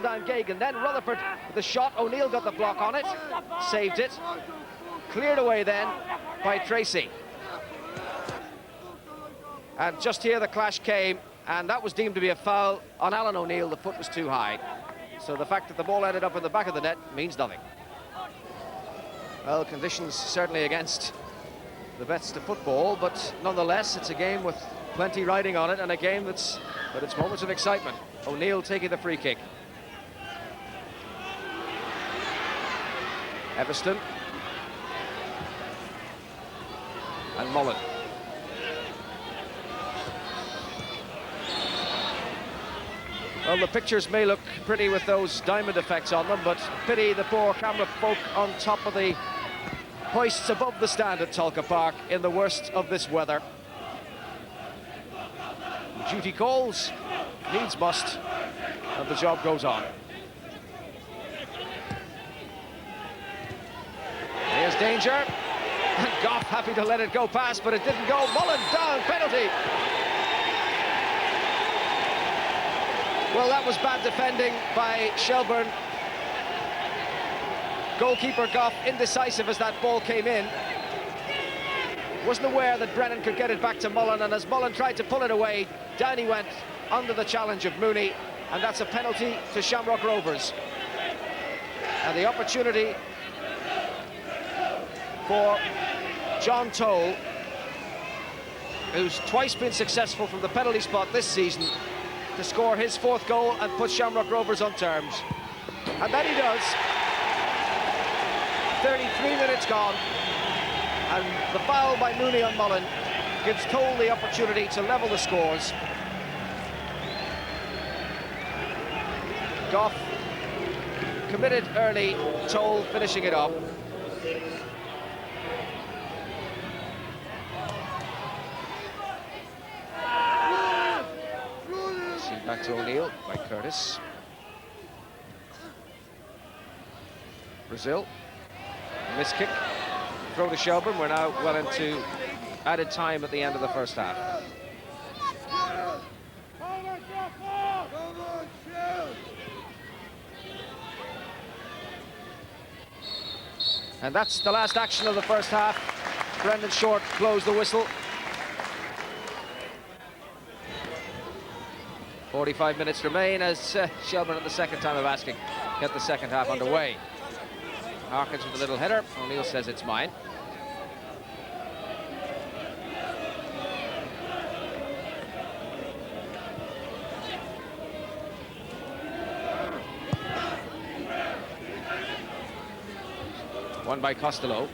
Down Gagan, then Rutherford with the shot. O'Neill got the block on it, saved it, cleared away then by Tracy. And just here the clash came, and that was deemed to be a foul on Alan O'Neill. The foot was too high, so the fact that the ball ended up in the back of the net means nothing. Well, conditions certainly against the best of football, but nonetheless it's a game with plenty riding on it, and a game that's got its moments of excitement. O'Neill taking the free kick. Everston and Mullen. Well, the pictures may look pretty with those diamond effects on them, but pity the poor camera folk on top of the hoists above the stand at Tulka Park in the worst of this weather. Duty calls, needs must, and the job goes on. Here's danger, and Goff happy to let it go past, but it didn't go. Mullen down, penalty. Well, that was bad defending by Shelbourne. Goalkeeper Goff indecisive as that ball came in. Wasn't aware that Brennan could get it back to Mullen, and as Mullen tried to pull it away, down he went under the challenge of Mooney, and that's a penalty to Shamrock Rovers. And the opportunity for John Toll, who's twice been successful from the penalty spot this season, to score his fourth goal and put Shamrock Rovers on terms. And that he does. 33 minutes gone, and the foul by Mooney on Mullen gives Toll the opportunity to level the scores. Goff committed early, Toll finishing it off. Back to O'Neill by Curtis. Brazil. Miss kick. Throw to Shelbourne. We're now well into added time at the end of the first half. And that's the last action of the first half. Brendan Short blows the whistle. 45 minutes remain as Shelbourne, at the second time of asking, get the second half underway. Harkins with a little header. O'Neill says it's mine. One by Costello.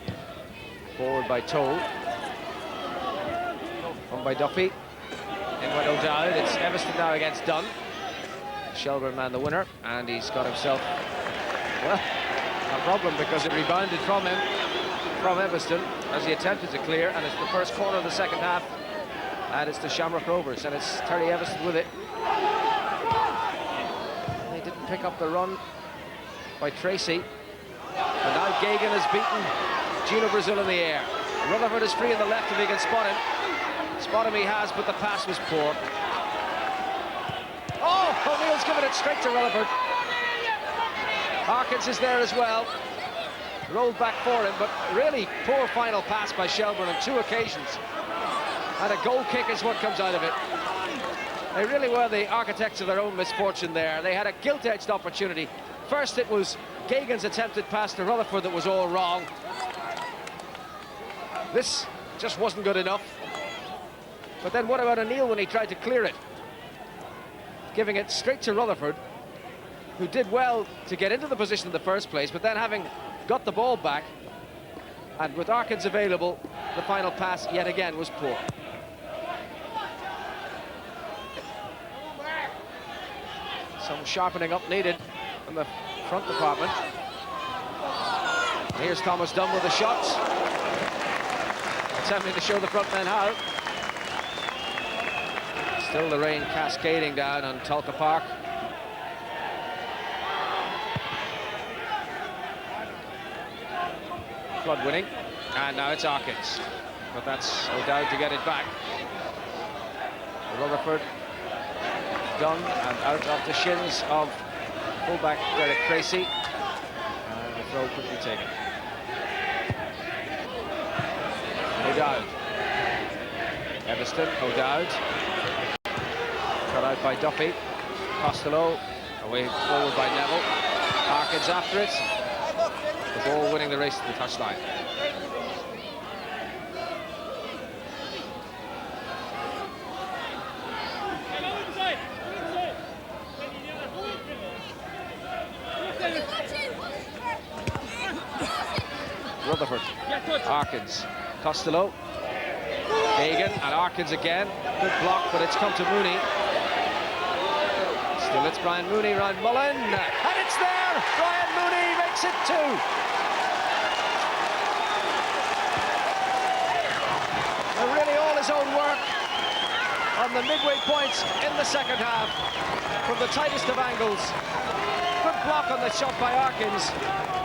Forward by Toll. One by Duffy. In went O'Dowd. It's Everston now against Dunn. Shelbourne man the winner, and he's got himself, well, a problem because it rebounded from him, from Everston, as he attempted to clear, and it's the first corner of the second half, and it's the Shamrock Rovers, and it's Terry Everston with it. They didn't pick up the run by Tracy, but now Gagan has beaten Gino Brazil in the air. Rutherford is free in the left if he can spot him. Spot him he has, but the pass was poor. Oh, O'Neill's given it straight to Rutherford. Harkins is there as well. Rolled back for him, but really poor final pass by Shelbourne on two occasions. And a goal kick is what comes out of it. They really were the architects of their own misfortune there. They had a gilt-edged opportunity. First it was Gagan's attempted pass to Rutherford that was all wrong. This just wasn't good enough. But then what about O'Neill when he tried to clear it? Giving it straight to Rutherford, who did well to get into the position in the first place, but then having got the ball back, and with Harkins available, the final pass yet again was poor. Some sharpening up needed in the front department. And here's Thomas Dunn with the shots. Attempting to show the front men how. Still the rain cascading down on Tulka Park. Flood winning, and now it's Harkins. But that's O'Dowd to get it back. Rutherford done and out of the shins of fullback Derek Tracy. And the throw quickly taken. O'Dowd. Everston, O'Dowd. Cut out by Duffy. Costello, away forward by Neville. Harkins after it. The ball winning the race to the touchline. Rutherford, Harkins, Costello, Hagan, and Harkins again. Good block, but it's come to Mooney. Still it's Brian Mooney round Mullen, and it's there! Brian Mooney makes it 2. And really all his own work on the midway points in the second half from the tightest of angles. Good block on the shot by Harkins,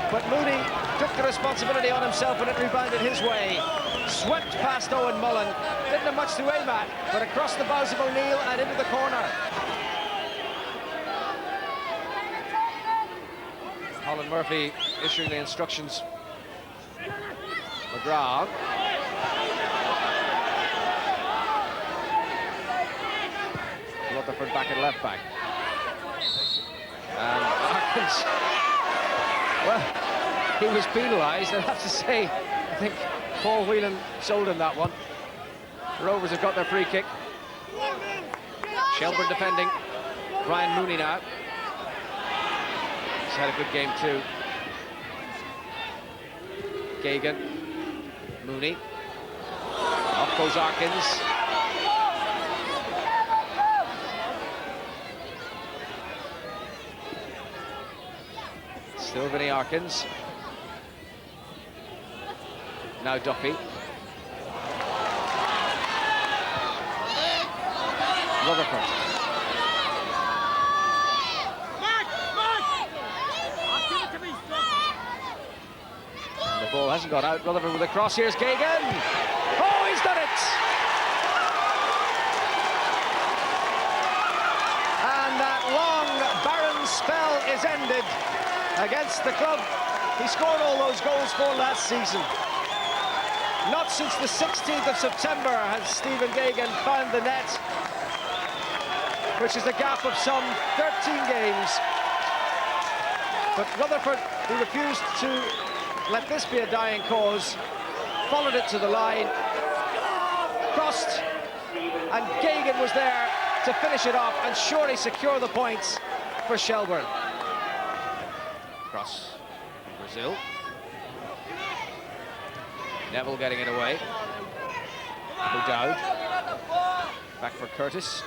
but Mooney took the responsibility on himself and it rebounded his way. Swept past Owen Mullen. Didn't have much to aim at, but across the bows of O'Neill and into the corner. Colin Murphy issuing the instructions. McGrath. Rutherford back at left back. And Harkins, well, he was penalised, I have to say. I think Paul Whelan sold him that one. The Rovers have got their free kick. Shelbourne defending. Brian Mooney now. He's had a good game too. Gagan. Mooney. Off goes Harkins. Still Vinnie Harkins. Now Duffy. Rutherford. And the ball hasn't gone out. Rutherford with a cross. Here's Gagan. Oh, he's done it! And that long, barren spell is ended against the club he scored all those goals for last season. Not since the 16th of September has Stephen Gagan found the net, which is a gap of some 13 games. But Rutherford, who refused to let this be a dying cause, followed it to the line, crossed, and Gagan was there to finish it off and surely secure the points for Shelbourne. Cross, Brazil. Neville getting it away. O'Dowd. Back for Curtis.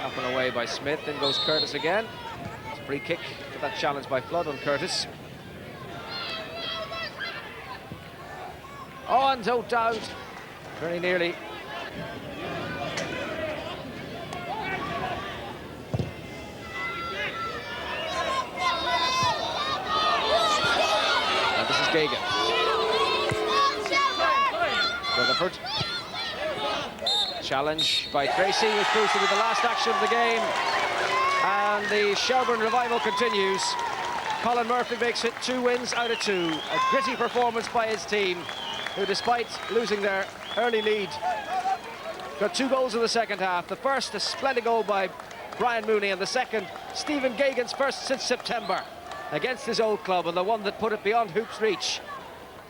Up and away by Smith, then goes Curtis again. It's a free kick. Get that challenge by Flood on Curtis. Oh, and O'Dowd. Very nearly. Gagan. Rutherford. Challenge by Tracy, which proves to be the last action of the game. And the Shelbourne revival continues. Colin Murphy makes it 2 wins out of 2. A gritty performance by his team, who, despite losing their early lead, got 2 goals in the second half. The first, a splendid goal by Brian Mooney, and the second, Stephen Gagan's first since September against his old club, and the one that put it beyond hoops reach.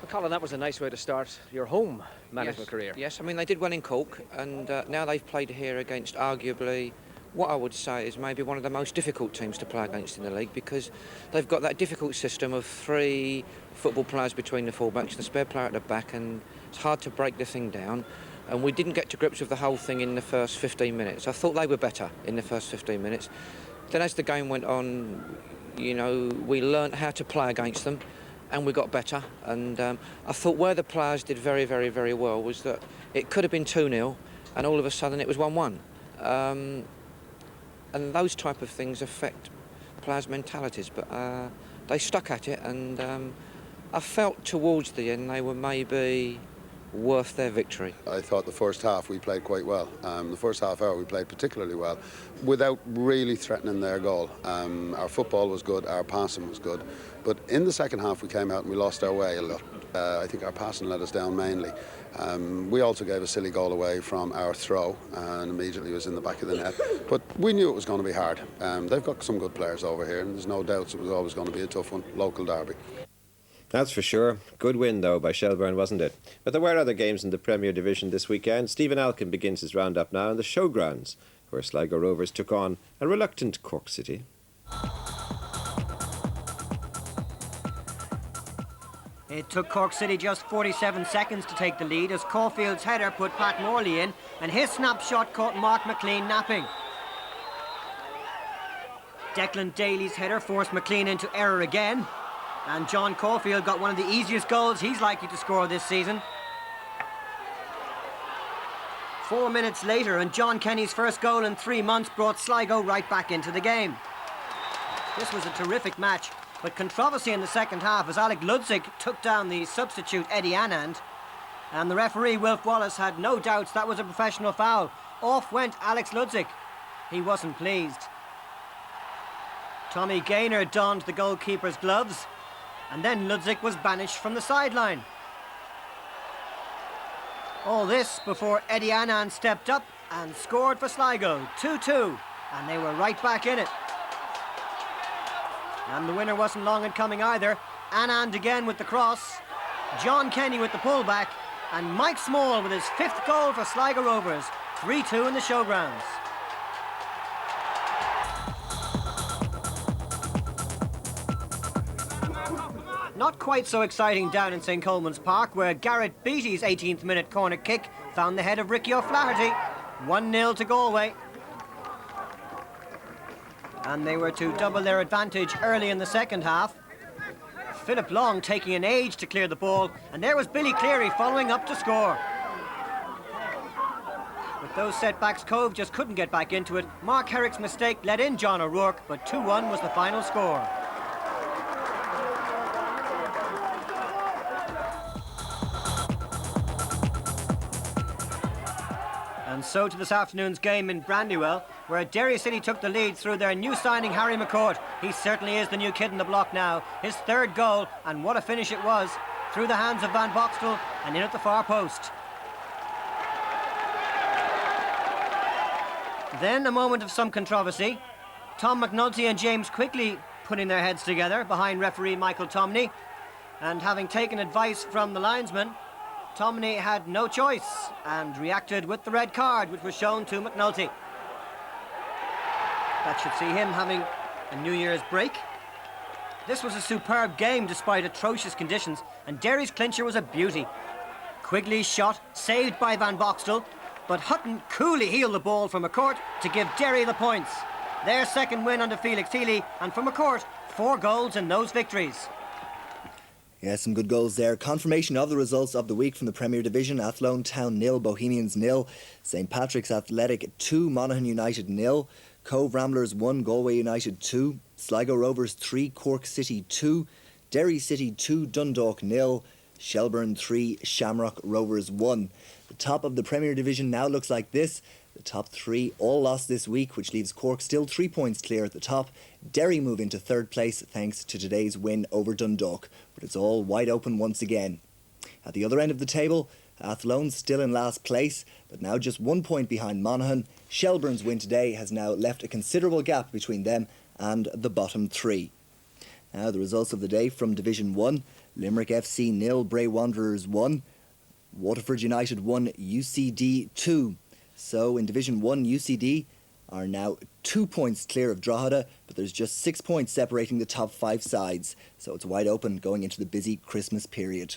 Well, Colin, that was a nice way to start your home management career. Yes, I mean, they did well in Cork, and now they've played here against arguably what I would say is maybe one of the most difficult teams to play against in the league, because they've got that difficult system of 3 football players between the fullbacks, the spare player at the back, and it's hard to break the thing down. And we didn't get to grips with the whole thing in the first 15 minutes. I thought they were better in the first 15 minutes. Then as the game went on, you know, we learnt how to play against them, and we got better. And I thought where the players did very, very, very well was that it could have been 2-0, and all of a sudden it was 1-1. And those type of things affect players' mentalities, but they stuck at it, and I felt towards the end they were maybe worth their victory? I thought the first half we played quite well. The first half hour we played particularly well without really threatening their goal. Our football was good, our passing was good, but in the second half we came out and we lost our way a lot. I think our passing let us down mainly. We also gave a silly goal away from our throw and immediately was in the back of the net, but we knew it was going to be hard. They've got some good players over here and there's no doubts it was always going to be a tough one, local derby. That's for sure. Good win, though, by Shelbourne, wasn't it? But there were other games in the Premier Division this weekend. Stephen Alkin begins his roundup now in the Showgrounds, where Sligo Rovers took on a reluctant Cork City. It took Cork City just 47 seconds to take the lead as Caulfield's header put Pat Morley in and his snapshot caught Mark McLean napping. Declan Daly's header forced McLean into error again. And John Caulfield got one of the easiest goals he's likely to score this season. 4 minutes later, and John Kenny's first goal in 3 months brought Sligo right back into the game. This was a terrific match, but controversy in the second half as Alec Ludzik took down the substitute Eddie Anand. And the referee, Wilf Wallace, had no doubts that was a professional foul. Off went Alex Ludzik. He wasn't pleased. Tommy Gaynor donned the goalkeeper's gloves. And then Ludzik was banished from the sideline. All this before Eddie Anand stepped up and scored for Sligo, 2-2, and they were right back in it. And the winner wasn't long in coming either. Anand again with the cross, John Kenny with the pullback, and Mike Small with his 5th goal for Sligo Rovers, 3-2 in the Showgrounds. Not quite so exciting down in St Coleman's Park, where Garrett Beattie's 18th minute corner kick found the head of Ricky O'Flaherty. 1-0 to Galway. And they were to double their advantage early in the second half. Philip Long taking an age to clear the ball, and there was Billy Cleary following up to score. With those setbacks, Cove just couldn't get back into it. Mark Herrick's mistake let in John O'Rourke, but 2-1 was the final score. And so to this afternoon's game in Brandywell, where Derry City took the lead through their new signing Harry McCourt. He certainly is the new kid in the block now. His 3rd goal, and what a finish it was, through the hands of Van Boxtel and in at the far post. Then a moment of some controversy. Tom McNulty and James Quigley putting their heads together behind referee Michael Tomney, and having taken advice from the linesman, Tomney had no choice and reacted with the red card, which was shown to McNulty. That should see him having a New Year's break. This was a superb game despite atrocious conditions, and Derry's clincher was a beauty. Quigley's shot saved by Van Boxtel, but Hutton coolly heeled the ball from McCourt to give Derry the points. Their 2nd win under Felix Healy, and for McCourt, 4 goals in those victories. Yeah, some good goals there. Confirmation of the results of the week from the Premier Division. Athlone Town 0, Bohemians 0. St Patrick's Athletic 2, Monaghan United 0. Cove Ramblers 1, Galway United 2. Sligo Rovers 3, Cork City 2. Derry City 2, Dundalk 0. Shelbourne 3, Shamrock Rovers 1. The top of the Premier Division now looks like this. The top 3 all lost this week, which leaves Cork still 3 points clear at the top. Derry move into 3rd place thanks to today's win over Dundalk, but it's all wide open once again. At the other end of the table, Athlone still in last place, but now just 1 point behind Monaghan. Shelbourne's win today has now left a considerable gap between them and the bottom 3. Now the results of the day from Division 1. Limerick FC 0, Bray Wanderers 1. Waterford United 1, UCD 2. So in Division 1, UCD are now 2 points clear of Drogheda, but there's just 6 points separating the top 5 sides. So it's wide open going into the busy Christmas period.